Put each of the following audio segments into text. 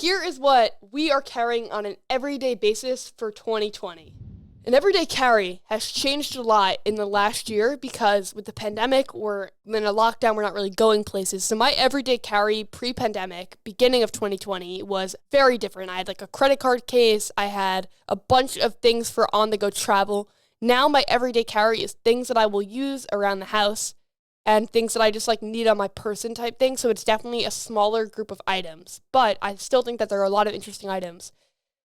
here is what we are carrying on an everyday basis for 2020. An everyday carry has changed a lot in the last year because with the pandemic, we're in a lockdown, we're not really going places. So my everyday carry pre-pandemic, beginning of 2020, was very different. I had like a credit card case. I had a bunch of things for on-the-go travel. Now my everyday carry is things that I will use around the house and things that I just like need on my person type thing. So it's definitely a smaller group of items, but I still think that there are a lot of interesting items.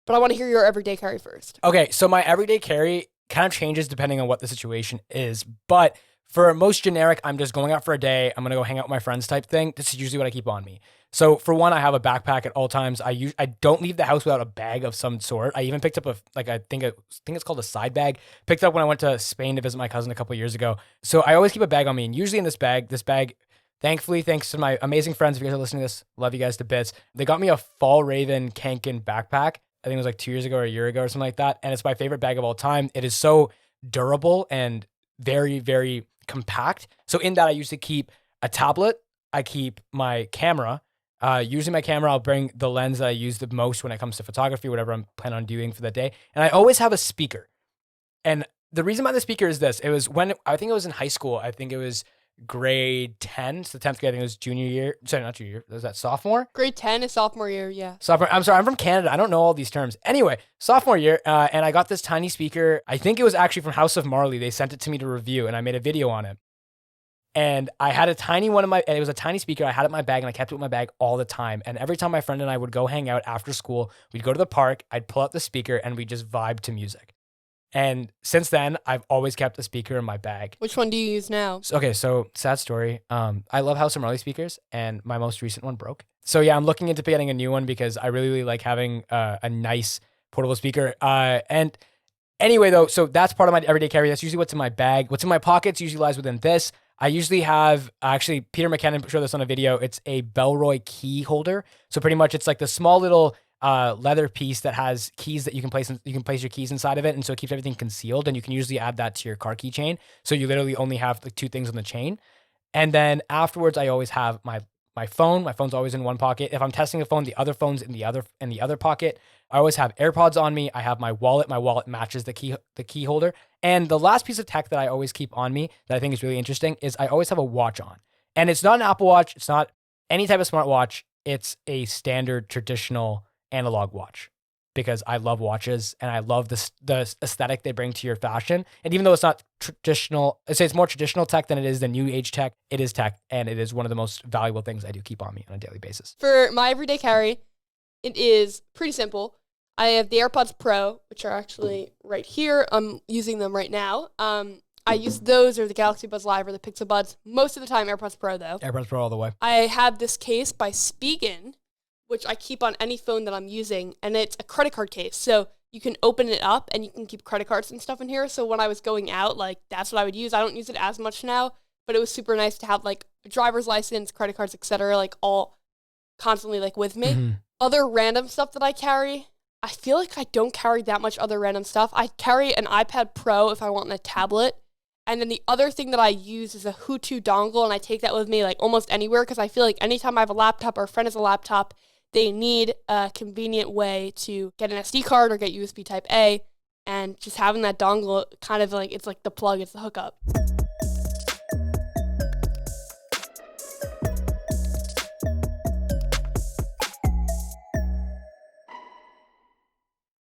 But I want to hear your everyday carry first. Okay, so my everyday carry kind of changes depending on what the situation is. But for most generic, I'm just going out for a day. I'm going to go hang out with my friends type thing. This is usually what I keep on me. So for one, I have a backpack at all times. I don't leave the house without a bag of some sort. I even picked up I think it's called a side bag. Picked up when I went to Spain to visit my cousin a couple of years ago. So I always keep a bag on me. And usually in this bag, thankfully, thanks to my amazing friends, if you guys are listening to this, love you guys to bits. They got me a Fjällräven Kanken backpack. I think it was like 2 years ago or a year ago or something like that. And it's my favorite bag of all time. It is so durable and very, very compact. So in that, I usually keep a tablet. I keep my camera. Using my camera, I'll bring the lens that I use the most when it comes to photography, whatever I'm planning on doing for the day. And I always have a speaker. And the reason behind the speaker is this. It was when, I think it was in high school. I think it was grade 10. So the 10th grade, I think it was junior year. Sorry, not junior year. Was that sophomore? Grade 10 is sophomore year, yeah. Sophomore. I'm sorry, I'm from Canada. I don't know all these terms. Anyway, sophomore year, and I got this tiny speaker. I think it was actually from House of Marley. They sent it to me to review, and I made a video on it. And I had a tiny one and it was a tiny speaker. I had it in my bag, and I kept it in my bag all the time. And every time my friend and I would go hang out after school, we'd go to the park, I'd pull out the speaker, and we'd just vibe to music. And since then, I've always kept the speaker in my bag. Which one do you use now? So sad story. I love House of Marley speakers, and my most recent one broke. So yeah, I'm looking into getting a new one because I really, really like having a nice portable speaker. And anyway, though, so that's part of my everyday carry. That's usually what's in my bag. What's in my pockets usually lies within this. I usually have, actually, Peter McKinnon showed this on a video. It's a Bellroy key holder. So pretty much it's like the small little leather piece that has keys that you can place your keys inside of it, and so it keeps everything concealed, and you can usually add that to your car keychain, so you literally only have like two things on the chain. And then afterwards, I always have my phone. My phone's always in one pocket. If I'm testing a phone, the other phone's in the other pocket. I always have AirPods on me. I have my wallet. My wallet matches the key holder. And the last piece of tech that I always keep on me that I think is really interesting is I always have a watch on, and it's not an Apple Watch. It's not any type of smartwatch. It's a standard traditional analog watch, because I love watches and I love the aesthetic they bring to your fashion. And even though it's not traditional, I'd say it's more traditional tech than it is the new age tech, it is tech, and it is one of the most valuable things I do keep on me on a daily basis. For my everyday carry, it is pretty simple. I have the AirPods Pro, which are actually right here. I'm using them right now. I use those or the Galaxy Buds Live or the Pixel Buds. Most of the time, AirPods Pro, though. AirPods Pro all the way. I have this case by Spigen, which I keep on any phone that I'm using, and it's a credit card case. So you can open it up, and you can keep credit cards and stuff in here. So when I was going out, like, that's what I would use. I don't use it as much now, but it was super nice to have, like, a driver's license, credit cards, etc., like, all constantly, like, with me. Mm-hmm. Other random stuff that I carry, I feel like I don't carry that much other random stuff. I carry an iPad Pro if I want a tablet. And then the other thing that I use is a Hutu dongle, and I take that with me, like, almost anywhere, because I feel like anytime I have a laptop or a friend has a laptop, they need a convenient way to get an SD card or get USB Type A, and just having that dongle kind of like, it's like the plug, it's the hookup.